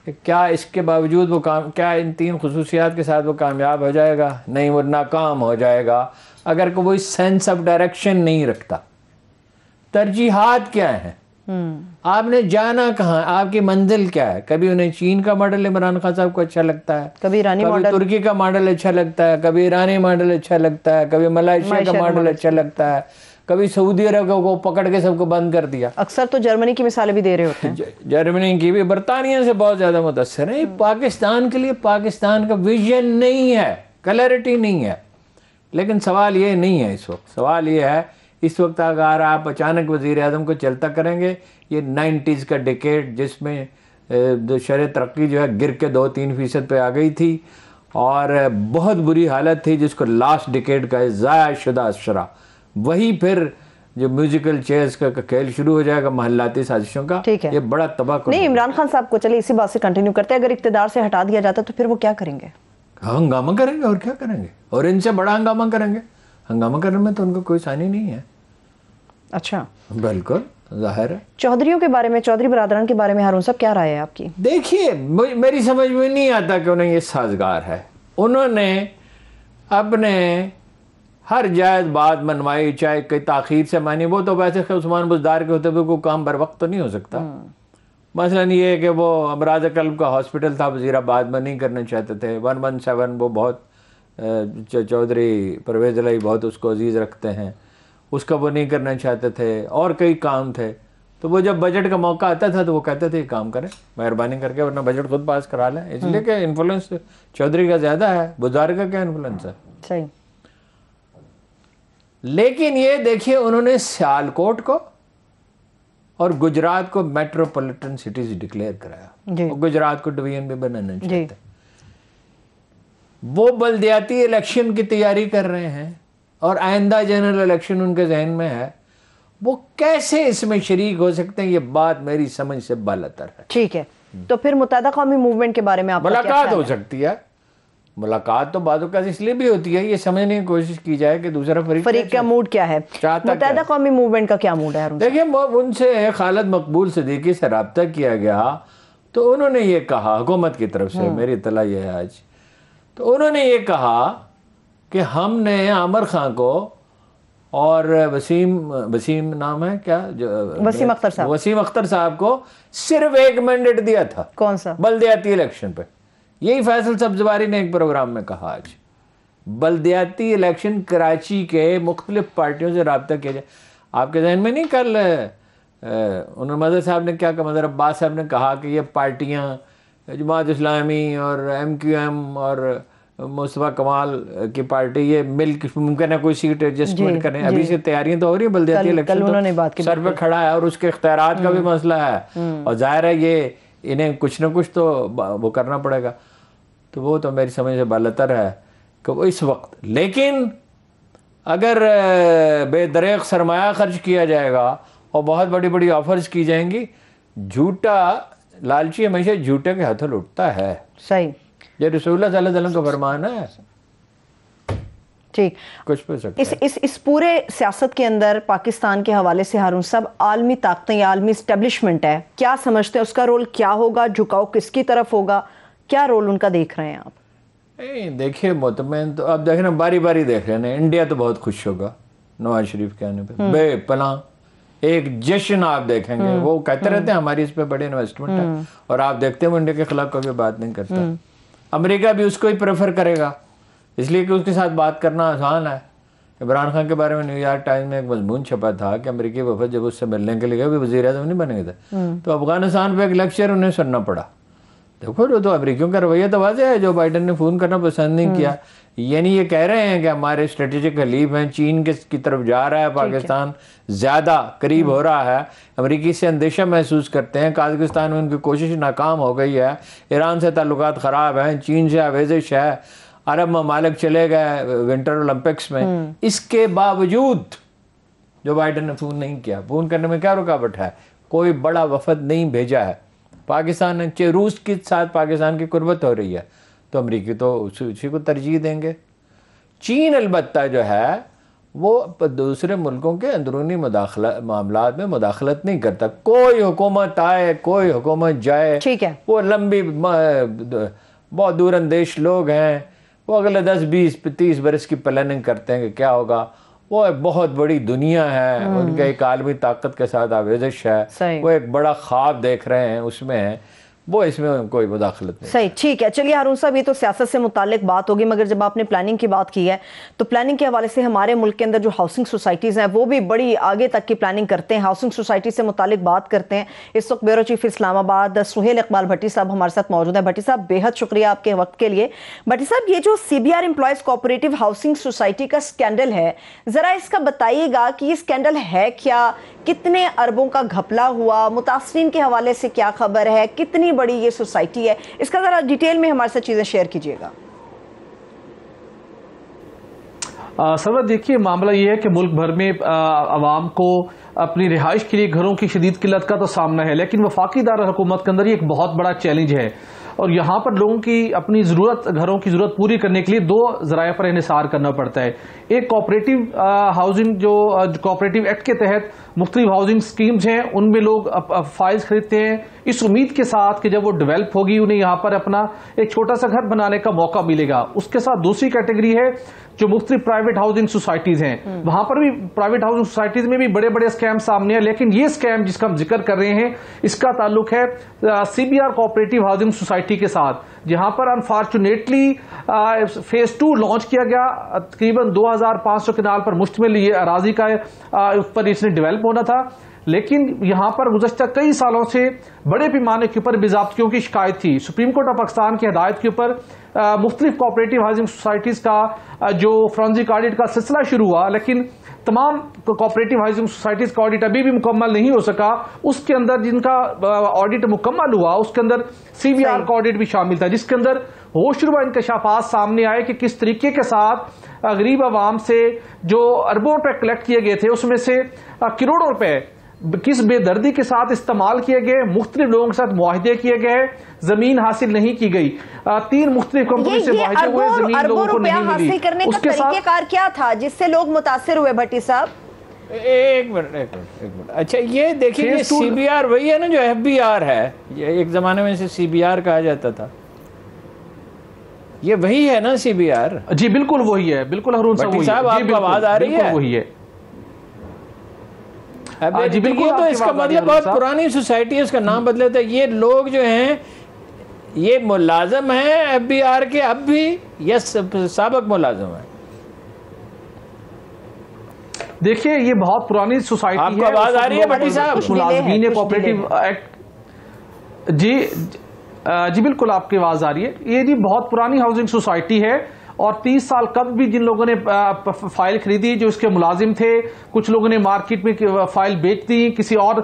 کہ کیا اس کے باوجود وہ کیا ان 3 خصوصیات کے ساتھ وہ کامیاب ہو جائے گا؟ نہیں, وہ ناکام ہو جائے گا اگر کوئی سینس آف ڈائریکشن نہیں رکھتا. ترجیحات کیا ہیں؟ آپ نے جانا کہاں, آپ کی منزل کیا ہے؟ کبھی انہیں چین کا ماڈل عمران خان صاحب کو اچھا لگتا ہے, کبھی ترکی کا ماڈل اچھا لگتا ہے, کبھی ایرانی ماڈل اچھا لگتا ہے, کبھی ملائیشیا کا ماڈل اچھا لگتا ہے, کبھی سعودی عرب کو پکڑ کے سب کو بند کر دیا. اکثر تو جرمنی کی مثالیں بھی دے رہے ہوتے ہیں. جرمنی کی بھی, برطانیہ سے بہت زیادہ متاثر ہے. پاکستان کے لیے پاکستان کا ویژن نہیں ہے, کلیئرٹی نہیں ہے. لیکن سوال یہ نہیں ہے اس وقت, سوال یہ ہے اس وقت اگر آپ اچانک وزیر اعظم کو چلتا کریں گے, یہ 90s کا ڈیکیڈ جس میں شرح ترقی جو ہے گر کے 2-3% پہ آ گئی تھی اور بہت بری حالت تھی, جس کو لاسٹ ڈیکیڈ کا ضائع شدہ اشرا, وہی پھر جو میوزیکل چیئرز کا کھیل شروع ہو جائے گا محلاتی سازشوں کا, یہ بڑا تباہ کن. نہیں, عمران خان صاحب کو چلے اسی بات سے کنٹینیو کرتے ہیں, اگر اقتدار سے ہٹا دیا جاتا تو پھر وہ کیا کریں گے؟ ہنگامہ کریں گے, اور کیا کریں گے, اور ان سے بڑا ہنگامہ کریں گے. ہنگامہ کرنے میں تو ان کو کوئی ثانی نہیں ہے. اچھا, بالکل ظاہر ہے. چودھریوں کے بارے میں, چودھری برادران کے بارے میں ہارون صاحب کیا رائے ہے آپ کی؟ دیکھیے میری سمجھ میں نہیں آتا کہ انہیں یہ سازگار ہے. انہوں نے اپنے ہر جائز بات منوائی, چاہے کوئی تاخیر سے مانی. وہ تو ویسے عثمان بزدار کے ہوتے ہوئے کوئی کام بر وقت تو نہیں ہو سکتا. مثلاً یہ کہ وہ امراض قلب کا ہاسپٹل تھا وزیر آباد میں, نہیں کرنا چاہتے تھے. 117 وہ بہت چودھری پرویز الہی بہت اس کو عزیز رکھتے ہیں, اس کا وہ نہیں کرنا چاہتے تھے. اور کئی کام تھے, تو وہ جب بجٹ کا موقع آتا تھا تو وہ کہتے تھے یہ کام کریں مہربانی کر کے, ورنہ بجٹ خود پاس کرا لیں. اس لیے کہ انفلوئنس چودھری کا زیادہ ہے, بزدار کا کیا انفلوئنس ہے. صحیح. لیکن یہ دیکھیے انہوں نے سیالکوٹ کو اور گجرات کو میٹروپولیٹن سٹیز ڈکلیئر کرایا, اور گجرات کو ڈویژن بھی بنانا چاہتے ہیں. وہ بلدیاتی الیکشن کی تیاری کر رہے ہیں اور آئندہ جنرل الیکشن ان کے ذہن میں ہے. وہ کیسے اس میں شریک ہو سکتے ہیں, یہ بات میری سمجھ سے بالاتر ہے. ٹھیک ہے, تو پھر متحدہ قومی موومنٹ کے بارے میں آپ ملاقات ہو سکتی ہے. ملاقات تو بعض اوقات اس لیے بھی ہوتی ہے یہ سمجھنے کی کوشش کی جائے کہ دوسرا فریق کا موڈ کیا ہے, متحدہ قومی موومنٹ کا کیا موڈ ہے. دیکھیں ان سے خالد مقبول صدیقی سے رابطہ کیا گیا تو انہوں نے یہ کہا, حکومت کی طرف سے میری اطلاع یہ ہے آج, تو انہوں نے یہ کہا کہ ہم نے عامر خان کو اور وسیم نام ہے کیا، وسیم اختر صاحب کو صرف ایک مینڈیٹ دیا تھا. کون سا؟ بلدیاتی الیکشن پہ. یہی فیصل سبزواری نے ایک پروگرام میں کہا آج بلدیاتی الیکشن کراچی کے مختلف پارٹیوں سے رابطہ کیا جائے. آپ کے ذہن میں نہیں کل انور مظہر صاحب نے کیا کہا، مظہر عباس صاحب نے کہا کہ یہ پارٹیاں جماعت اسلامی اور ایم کیو ایم اور مصطفیٰ کمال کی پارٹی یہ مل کے ممکن ہے کوئی سیٹ ایڈجسٹمنٹ کریں. ابھی سے تیاریاں تو ہو رہی ہیں بلدیاتی الیکشن تو سر پہ کھڑا ہے اور اس کے اختیارات کا بھی مسئلہ ہے اور ظاہر ہے یہ انہیں کچھ نہ کچھ تو وہ کرنا پڑے گا. تو وہ تو میری سمجھ سے بالاتر ہے کہ وہ اس وقت، لیکن اگر بے دریغ سرمایہ خرچ کیا جائے گا اور بہت بڑی بڑی آفرز کی جائیں گی، جھوٹا لالچی ہمیشہ جھوٹے کے ہاتھوں لٹتا ہے. صحیح، یہ رسول اللہ صلی اللہ علیہ وسلم کا فرمان ہے. ٹھیک، کچھ پہ سکتا ہے. اس پورے سیاست کے اندر پاکستان کے حوالے سے ہارون صاحب عالمی طاقتیں یا عالمی اسٹیبلشمنٹ ہے، کیا سمجھتے ہیں اس کا رول کیا ہوگا؟ جھکاؤ کس کی طرف ہوگا؟ کیا رول ان کا دیکھ رہے ہیں آپ؟ دیکھیے مطمئن تو آپ دیکھیں نا، باری باری دیکھ رہے ہیں. انڈیا تو بہت خوش ہوگا نواز شریف کے آنے پہ، بے پناہ ایک جشن آپ دیکھیں گے. وہ کہتے رہتے ہیں ہماری اس پہ بڑی انویسٹمنٹ ہے، اور آپ دیکھتے ہیں وہ انڈیا کے خلاف کبھی بات نہیں کرتا. امریکہ بھی اس کو ہی پریفر کرے گا، اس لیے کہ اس کے ساتھ بات کرنا آسان ہے. عمران خان کے بارے میں نیو یارک ٹائمز میں ایک مضمون چھپا تھا کہ امریکی وفد جب اس سے ملنے کے لیے گئے، وزیر اعظم نہیں بنے گئے تھے، تو افغانستان پہ ایک لیکچر انہیں سننا پڑا. دیکھو جو تو امریکیوں کا رویہ تو واضح ہے، جو بائیڈن نے فون کرنا پسند نہیں کیا. یعنی یہ کہہ رہے ہیں کہ ہمارے اسٹریٹجک حلیف ہیں، چین کی طرف جا رہا ہے پاکستان، زیادہ قریب ہو رہا ہے. امریکی سے اندیشہ محسوس کرتے ہیں. قازقستان میں ان کی کوشش ناکام ہو گئی ہے. ایران سے تعلقات خراب ہیں. چین سے آویزش ہے. عرب ممالک چلے گئے ونٹر اولمپکس میں. اس کے باوجود جو بائیڈن نے فون نہیں کیا. فون کرنے میں کیا رکاوٹ ہے؟ کوئی بڑا وفد نہیں بھیجا ہے. پاکستان نے روس کے ساتھ پاکستان کی قربت ہو رہی ہے تو امریکی تو اسی کو ترجیح دیں گے. چین البتہ جو ہے وہ دوسرے ملکوں کے اندرونی معاملات میں مداخلت نہیں کرتا. کوئی حکومت آئے کوئی حکومت جائے، وہ لمبی بہت دور اندیش لوگ ہیں. وہ اگلے 10 20 30 برس کی پلاننگ کرتے ہیں کہ کیا ہوگا. وہ ایک بہت بڑی دنیا ہے، ان کے ایک عالمی طاقت کے ساتھ آویزش ہے. وہ ایک بڑا خواب دیکھ رہے ہیں، اس میں ہیں وہ، اس میں کوئی مداخلت نہیں. صحیح، ٹھیک ہے. چلیے ہارون صاحب، یہ تو سیاست سے متعلق بات ہوگی، مگر جب آپ نے پلاننگ کی بات کی ہے تو پلاننگ کے حوالے سے ہمارے ملک کے اندر جو ہاؤسنگ سوسائٹیز ہیں وہ بھی بڑی آگے تک کی پلاننگ کرتے ہیں. ہاؤسنگ سوسائٹی سے متعلق بات کرتے ہیں. اس وقت بیورو چیف اسلام آباد سہیل اقبال بھٹی صاحب ہمارے ساتھ موجود ہیں. بھٹی صاحب بے حد شکریہ آپ کے وقت کے لیے. بھٹی صاحب، یہ جو C B R employees cooperative housing society کا سکینڈل ہے، ذرا اس کا بتائیے گا کہ یہ سکینڈل ہے کیا، کتنے اربوں کا گھپلا ہوا، متاثرین کے حوالے سے کیا خبر ہے، کتنی بڑی یہ سوسائٹی ہے، اس کا ذرا ڈیٹیل میں ہمارے ساتھ چیزیں شیئر کیجیے گا. سرور دیکھیے، معاملہ یہ ہے کہ ملک بھر میں عوام کو اپنی رہائش کے لیے گھروں کی شدید قلت کا تو سامنا ہے، لیکن وفاقی دارالحکومت کے اندر یہ ایک بہت بڑا چیلنج ہے. اور یہاں پر لوگوں کی اپنی گھروں کی ضرورت پوری کرنے کے لیے 2 ذرائع پر انحصار کرنا پڑتا ہے. ایک کوآپریٹو ہاؤسنگ، جو کوآپریٹو ایکٹ کے تحت مختلف ہاؤسنگ سکیمز ہیں، ان میں لوگ فائلز خریدتے ہیں اس امید کے ساتھ کہ جب وہ ڈیولپ ہوگی انہیں یہاں پر اپنا ایک چھوٹا سا گھر بنانے کا موقع ملے گا. اس کے ساتھ دوسری کیٹیگری ہے جو مختلف پرائیویٹ ہاؤسنگ سوسائٹیز ہیں. وہاں پر بھی پرائیویٹ ہاؤسنگ سوسائٹیز میں بھی بڑے بڑے اسکیم سامنے ہیں، لیکن یہ اسکیم جس کا ہم ذکر کر رہے ہیں اس کا تعلق ہے C B R cooperative housing society کے ساتھ، جہاں پر انفارچونیٹلی فیز 2 لانچ کیا گیا. تقریباً 2500 کنال پر مشتمل یہ اراضی کا اس پر اس نے ڈیولپ ہونا تھا، لیکن یہاں پر گزشتہ کئی سالوں سے بڑے پیمانے کے اوپر بے ضابطگیوں کی شکایت تھی. سپریم کورٹ آف پاکستان کی ہدایت کے اوپر مختلف کوآپریٹو ہاؤسنگ سوسائٹیز کا جو فورنزک آڈٹ کا سلسلہ شروع ہوا، لیکن تمام کوآپریٹو ہاؤسنگ سوسائٹیز کا آڈٹ ابھی بھی مکمل نہیں ہو سکا. اس کے اندر جن کا آڈٹ مکمل ہوا اس کے اندر سی بی آر کا آڈٹ بھی شامل تھا، جس کے اندر ہوش ربا انکشافات سامنے آئے کہ کس طریقے کے ساتھ غریب عوام سے جو اربوں روپے کلیکٹ کیے گئے تھے اس میں سے کروڑوں روپے کس بے دردی کے ساتھ استعمال کیے گئے. مختلف لوگوں کے ساتھ معاہدے کیے گئے، زمین حاصل نہیں کی گئی. 3 مختلف کمپنی سے معاہدے ہوئے، زمین لوگوں کو نہیں ملی. حاصل کرنے کا طریقہ کار کیا تھا جس سے لوگ متاثر ہوئے بھٹی صاحب؟ ایک منٹ. اچھا یہ دیکھیں، یہ سی بی آر وہی ہے نا جو ایف بی آر ہے. یہ ایک زمانے میں اسے سی بی آر کہا جاتا تھا. یہ وہی ہے نا سی بی آر؟ جی بالکل وہی ہے، بالکل ہارون صاحب بھٹی صاحب آپ کو آواز آ رہی ہے؟ وہی ہے جی بالکل. تو اس کا مطلب بہت پرانی سوسائٹی ہے، اس کا نام بدلے تھے. یہ لوگ جو ہیں یہ ملازم ہیں ایف بی آر کے اب بھی یا سابق ملازم ہیں؟ دیکھیے یہ بہت پرانی سوسائٹی ہے. آپ کو آواز آ رہی ہے بھٹی صاحب؟ ملازمین کوآپریٹو ایکٹ، جی بالکل آپ کی آواز آ رہی ہے. یہ جی بہت پرانی ہاؤسنگ سوسائٹی ہے، اور 30 سال قبل بھی جن لوگوں نے فائل خریدی جو اس کے ملازم تھے، کچھ لوگوں نے مارکیٹ میں فائل بیچ دی، کسی اور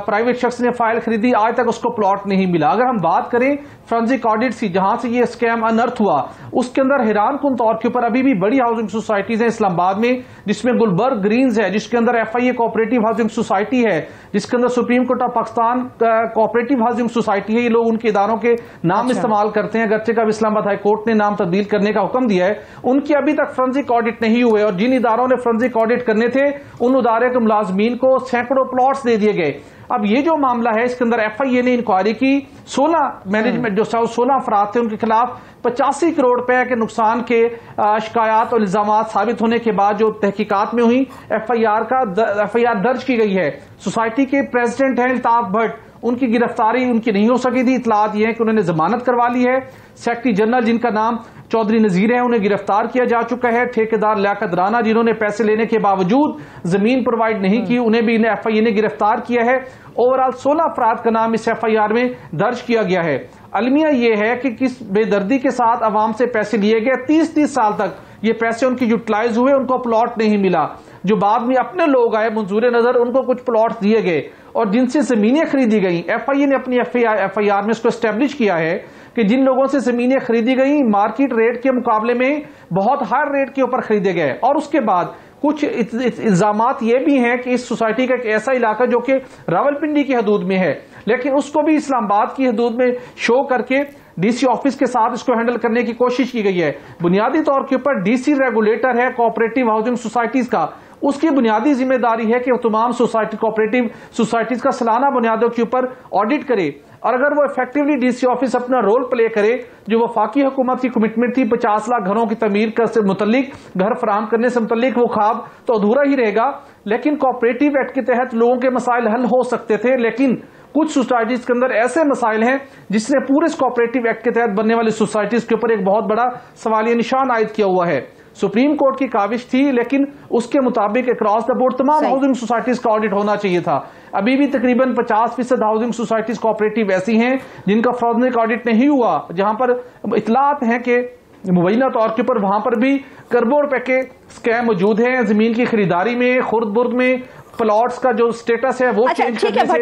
پرائیویٹ شخص نے فائل خریدی، آج تک اس کو پلاٹ نہیں ملا. اگر ہم بات کریں فرنزک آڈٹ سی جہاں سے یہ اسکیم انرتھ ہوا، اس کے اندر حیران کن طور کے اوپر ابھی بھی بڑی ہاؤسنگ سوسائٹیز ہیں اسلام آباد میں، جس میں گلبرگ گرینز ہے، جس کے اندر F I A cooperative housing society ہے، جس کے اندر supreme court of Pakistan cooperative housing society ہے. یہ لوگ ان کے اداروں کے نام استعمال کرتے ہیں، اگرچہ کہ اسلام آباد ہائی کورٹ نے نام تبدیل کرنے کا حکم دیا ہے. ان کی ابھی تک فرنزک آڈٹ نہیں ہوئے، اور جن اداروں نے فرنزک آڈٹ کرنے تھے ان ادارے کے ملازمین کو سینکڑوں پلاٹس دے دیے گئے. اب یہ جو معاملہ ہے اس کے اندر ایف آئی اے نے انکوائری کی، 16 مینجمنٹ جو 16 افراد تھے ان کے خلاف 85 کروڑ روپے کے نقصان کے شکایات اور الزامات ثابت ہونے کے بعد جو تحقیقات میں ہوئی ایف آئی آر درج کی گئی ہے. سوسائٹی کے پریزیڈنٹ ہیں الطاف بھٹ، ان کی گرفتاری ان کی نہیں ہو سکی تھی. اطلاعات یہ ہیں کہ انہوں نے ضمانت کروا لی ہے. سیکرٹری جنرل جن کا نام چودھری نذیر ہے انہیں گرفتار کیا جا چکا ہے. ٹھیکیدار لیاقت رانا جنہوں نے پیسے لینے کے باوجود زمین پرووائڈ نہیں کی انہیں بھی ایف آئی اے نے گرفتار کیا ہے. اوورآل 16 افراد کا نام اس ایف آئی آر میں درج کیا گیا ہے. المیہ یہ ہے کہ کس بے دردی کے ساتھ عوام سے پیسے لیے گئے، 30 سال تک یہ پیسے ان کی یوٹیلائز ہوئے، ان کو پلاٹ نہیں ملا. جو بعد میں اپنے لوگ آئے منظور نظر ان کو کچھ پلاٹ دیے گئے، اور جن سے زمینیں خریدی گئیں ایف آئی اے نے اپنی ایف آئی آر میں اس کو اسٹیبلش کیا ہے کہ جن لوگوں سے زمینیں خریدی گئیں مارکیٹ ریٹ کے مقابلے میں بہت ہائر ریٹ کے اوپر خریدے گئے. اور اس کے بعد کچھ الزامات یہ بھی ہیں کہ اس سوسائٹی کا ایک ایسا علاقہ جو کہ راولپنڈی کی حدود میں ہے، لیکن اس کو بھی اسلام آباد کی حدود میں شو کر کے ڈی سی آفس کے ساتھ اس کو ہینڈل کرنے کی کوشش کی گئی ہے. بنیادی طور کے اوپر ڈی سی ریگولیٹر ہے کوآپریٹو ہاؤسنگ سوسائٹیز کا، اس کی بنیادی ذمہ داری ہے کہ وہ تمام کوآپریٹو سوسائٹیز کا سالانہ بنیادوں کے اوپر آڈٹ کرے، اور اگر وہ ایفیکٹولی ڈی سی آفس اپنا رول پلے کرے جو وفاقی حکومت کی کمٹمنٹ تھی 50 لاکھ گھروں کی تعمیر سے متعلق، گھر فراہم کرنے سے متعلق، وہ خواب تو ادھورا ہی رہے گا. لیکن کوآپریٹو ایکٹ کے تحت لوگوں کے مسائل حل ہو سکتے تھے، لیکن کچھ سوسائٹیز کے اندر ایسے مسائل ہیں جس نے پورے کوآپریٹو ایکٹ کے تحت بننے والی سوسائٹیز کے اوپر ایک بہت بڑا سوالیہ نشان عائد کیا ہوا ہے. سپریم کورٹ کی کاوش تھی لیکن اس کے مطابق اکراس دا بورڈ تمام ہاؤسنگ سوسائٹیز کا آڈٹ ہونا چاہیے تھا. ابھی بھی تقریباً 50% ہاؤسنگ سوسائٹیز کوآپریٹو ایسی ہیں جن کا فرنزک آڈٹ نہیں ہوا، جہاں پر اطلاعات ہیں کہ مبینہ طور کے اوپر وہاں پر بھی کروڑوں روپے کے اسکیم موجود ہیں. زمین کی خریداری میں، خرد برد میں، پلاٹس کا جو سٹیٹس ہے وہ چینج کرنے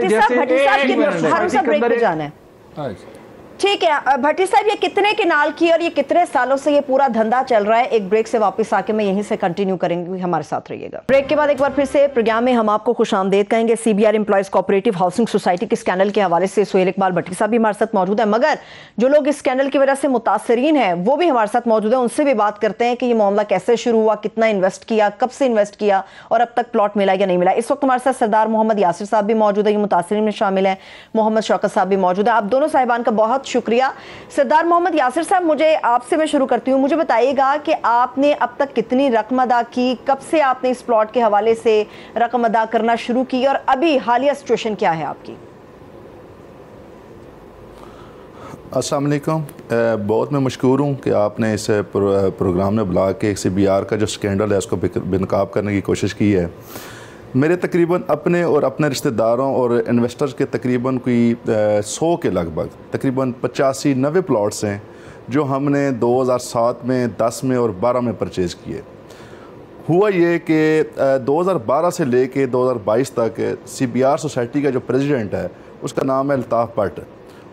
سے، ٹھیک ہے بھٹی صاحب، یہ کتنے کنال کی اور یہ کتنے سالوں سے یہ پورا دھندا چل رہا ہے؟ ایک بریک سے واپس آ کے میں یہیں سے کنٹینیو کریں گے، ہمارے ساتھ رہیے گا. بریک کے بعد ایک بار پھر سے پروگرام میں ہم آپ کو خوش آمدید کہیں گے. C B R employees cooperative housing society کے اسکینڈل کے حوالے سے سہیل اقبال بھٹی صاحب بھی ہمارے ساتھ موجود ہیں، مگر جو لوگ اس اسکینڈل کی وجہ سے متاثرین ہیں وہ بھی ہمارے ساتھ موجود ہیں. ان سے بھی بات کرتے ہیں کہ یہ معاملہ کیسے شروع ہوا، کتنا انویسٹ کیا، کب سے انویسٹ کیا اور اب تک پلاٹ ملا یا نہیں ملا. اس وقت ہمارے ساتھ سردار محمد یاسر صاحب بھی موجود ہیں، یہ متاثرین میں شامل ہیں. محمد شوکت صاحب بھی موجود ہیں. آپ دونوں صاحبان کا بہت شکریہ. سردار محمد یاسر صاحب، مجھے آپ سے میں شروع کرتی ہوں. مجھے بتائیے گا کہ آپ نے اب تک کتنی رقم ادا کی، کب سے آپ نے اس پلاٹ کے حوالے سے رقم ادا کرنا شروع کی، اور ابھی حالیہ سچویشن کیا ہے آپ کی؟ السلام علیکم. بہت میں مشکور ہوں کہ آپ نے اس پروگرام میں بلا کے سی بی آر کا جو سکینڈل ہے اس کو بنقاب کرنے کی کوشش کی ہے. میرے تقریباً اپنے اور اپنے رشتہ داروں اور انویسٹرز کے تقریباً کوئی 100 کے لگ بھگ تقریباً 85-90 پلاٹس ہیں جو ہم نے 2007 میں، 10 میں اور 12 میں پرچیز کیے. ہوا یہ کہ 2012 سے لے کے 2022 تک سی بی آر سوسائٹی کا جو پریزیڈنٹ ہے اس کا نام ہے الطاف بھٹ،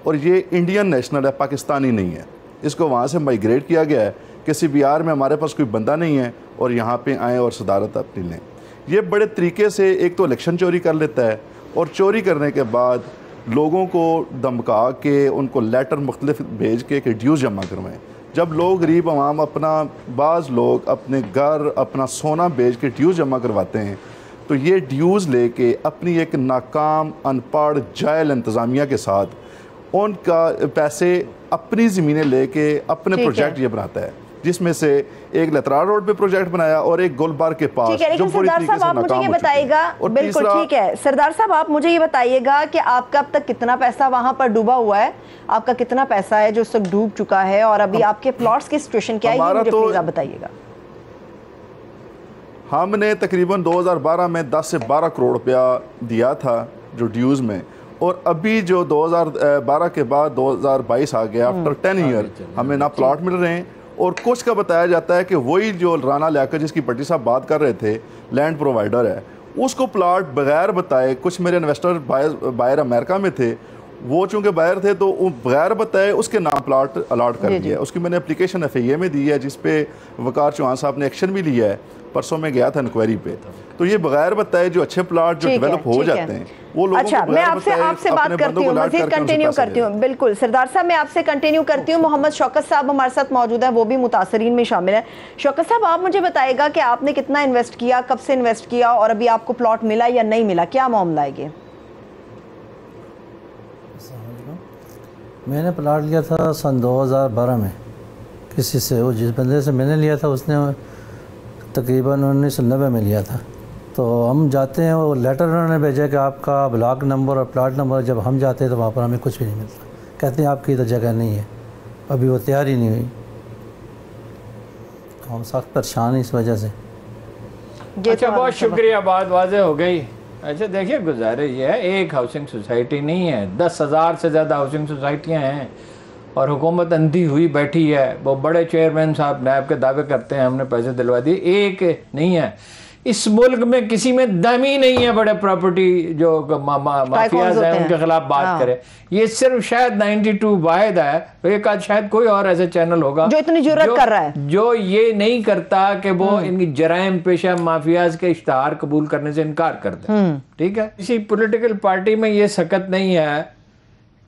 اور یہ انڈین نیشنل ہے، پاکستانی نہیں ہے. اس کو وہاں سے مائیگریٹ کیا گیا ہے کہ سی بی آر میں ہمارے پاس کوئی بندہ نہیں ہے اور یہاں پہ آئیں اور صدارت اپنی لیں. یہ بڑے طریقے سے ایک تو الیکشن چوری کر لیتا ہے، اور چوری کرنے کے بعد لوگوں کو دھمکا کے ان کو لیٹر مختلف بھیج کے کہ ڈیوز جمع کروائیں. جب لوگ غریب عوام اپنا، بعض لوگ اپنے گھر، اپنا سونا بیچ کے ڈیوز جمع کرواتے ہیں، تو یہ ڈیوز لے کے اپنی ایک ناکام، ان پڑھ، جاہل انتظامیہ کے ساتھ ان کا پیسے اپنی زمینیں لے کے اپنے پروجیکٹ یہ بناتا ہے، جس میں سے ایک لترال روڈ پہ پروجیکٹ بنایا اور ایک گلبار کے پاس، ٹھیک ہے. لیکن سردار صاحب آپ مجھے یہ بتائیے گا، بالکل ٹھیک ہے سردار صاحب آپ مجھے یہ بتائیے گا کہ آپ کا اب تک کتنا پیسہ وہاں پر ڈوبا ہوا ہے، آپ کا کتنا پیسہ ہے جو اس وقت ڈوب چکا ہے، اور ابھی آپ کے پلاٹس کی سچویشن کیا ہے، یہ مجھے پلیز آپ بتائیے گا. ہم نے تقریباً 2012 میں 10 سے 12 کروڑ روپیہ دیا تھا جو ڈیوز میں، اور ابھی جو 2012 کے بعد 2022 آ گیا، آفٹر 10 ایئر ہمیں نہ پلاٹ مل رہے ہیں، اور کچھ کا بتایا جاتا ہے کہ وہی جو رانا لیاقت جس کی پٹی صاحب بات کر رہے تھے لینڈ پرووائڈر ہے، اس کو پلاٹ بغیر بتائے، کچھ میرے انویسٹر بائر امریکہ میں تھے، وہ چونکہ بائر تھے تو بغیر بتائے اس کے نام پلاٹ الاٹ کر دیا ہے. اس کی میں نے اپلیکیشن FIA میں دی ہے، جس پہ وقار چوہان صاحب نے ایکشن بھی لیا ہے. پرسوں میں گیا تھا انکوائری پہ. تو یہ بغیر بتائے جو اچھے پلاٹ جو ڈیولپ ہو جاتے ہیں وہ لوگوں اچھا، میں آپ سے بات کرتی ہوں، مزید کنٹینیو کرتی ہوں. بالکل سردار صاحب میں آپ سے کنٹینیو کرتی ہوں. محمد شوکت صاحب ہمارے ساتھ موجود ہیں، وہ بھی متاثرین میں شامل ہیں. شوکت صاحب آپ مجھے بتائے گا کہ آپ نے کتنا انویسٹ کیا، کب سے انویسٹ کیا، اور ابھی آپ کو پلاٹ ملا یا نہیں ملا، کیا معاملہ ہے یہ؟ میں نے پلاٹ لیا تھا سن 2012 میں کسی سے، وہ جس بندے سے میں نے لیا تھا اس نے تقریباً 1990 میں لیا تھا. تو ہم جاتے ہیں، وہ لیٹر انہوں نے بھیجا کہ آپ کا بلاک نمبر اور پلاٹ نمبر، جب ہم جاتے ہیں تو وہاں پر ہمیں کچھ بھی نہیں ملتا. کہتے ہیں آپ کی تو جگہ نہیں ہے، ابھی وہ تیار ہی نہیں ہوئی. ہم سخت پریشان ہیں اس وجہ سے. اچھا بہت شکریہ، بات واضح ہو گئی. اچھا دیکھیے گزارش یہ ہے، ایک ہاؤسنگ سوسائٹی نہیں ہے، 10,000 سے زیادہ ہاؤسنگ سوسائٹیاں ہیں، اور حکومت اندھی ہوئی بیٹھی ہے. وہ بڑے چیئرمین صاحب نیب کے دعوے کرتے ہیں ہم نے پیسے دلوا دیے، ایک نہیں ہے. اس ملک میں کسی میں دم ہی نہیں ہے بڑے پراپرٹی جو مافیاز ہیں ان کے خلاف بات کرے. یہ صرف شاید 92 واحد ہے، ایک آدھ شاید کوئی اور ایسا چینل ہوگا جو اتنی جرات کر رہا ہے، جو یہ نہیں کرتا کہ وہ ان کی جرائم پیشہ مافیاز کے اشتہار قبول کرنے سے انکار کر دے. ٹھیک ہے، کسی پولیٹیکل پارٹی میں یہ سکت نہیں ہے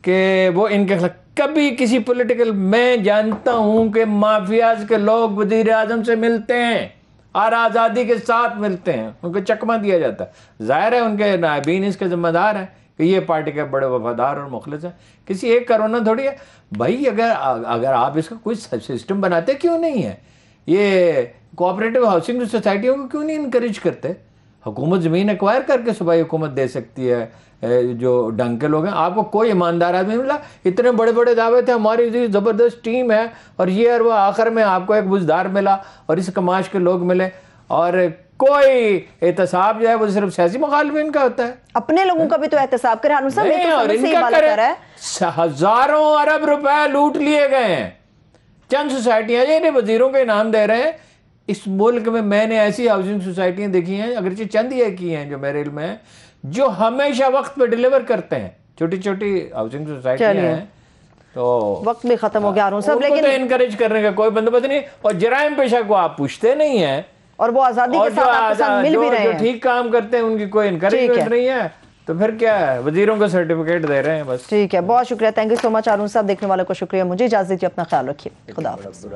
کہ وہ ان کے خلاف کبھی کسی پولیٹیکل، میں جانتا ہوں کہ مافیاز کے لوگ وزیر اعظم سے ملتے ہیں اور آزادی کے ساتھ ملتے ہیں، ان کو چکمہ دیا جاتا ہے. ظاہر ہے ان کے نائبین اس کے ذمہ دار ہیں کہ یہ پارٹی کے بڑے وفادار اور مخلص ہیں. کسی ایک کرونا تھوڑی ہے بھائی. اگر آپ اس کا کوئی سسٹم بناتے کیوں نہیں ہے؟ یہ کوآپریٹو ہاؤسنگ سوسائٹیوں کو کیوں نہیں انکریج کرتے؟ حکومت زمین ایکوائر کر کے صوبائی حکومت دے سکتی ہے. جو ڈنگ کے لوگ ہیں، آپ کو کوئی ایماندار آدمی ملا؟ اتنے بڑے بڑے دعوے تھے ہماری زبردست ٹیم ہے، اور یہ اور وہ آخر میں آپ کو ایک بزدار ملا اور اس کماش کے لوگ ملے، اور کوئی احتساب جو ہے وہ صرف سیاسی مخالفین کا ہوتا ہے. اپنے لوگوں کا بھی تو احتساب کرے. ہزاروں ارب روپے لوٹ لیے گئے ہیں. چند سوسائٹیاں جنہیں وزیروں کے انعام دے رہے ہیں اس ملک میں نے ایسی ہاؤسنگ سوسائٹیاں دیکھی ہیں، اگرچہ چند یہ کی ہیں جو میرے علم میں، جو ہمیشہ وقت پہ ڈیلیور کرتے ہیں. چھوٹی چھوٹی ہاؤسنگ سوسائٹیاں ہیں. تو وقت بھی ختم ہو گیا ہارون صاحب، لیکن انکریج کرنے کا کوئی بندوبست نہیں، اور جرائم پیشہ کو آپ پوچھتے نہیں ہیں، اور وہ آزادی کے ساتھ آپ کے ساتھ مل بھی رہے ہیں. جو ٹھیک کام کرتے ہیں ان کی کوئی انکریجمنٹ نہیں ہے، تو پھر کیا ہے، وزیروں کو سرٹیفکیٹ دے رہے ہیں بس. ٹھیک ہے، بہت شکریہ. تھینک یو سو مچ ہارون صاحب. دیکھنے والوں کو شکریہ. مجھے اجازت دیجیے، اپنا خیال رکھیے. خدا حافظ.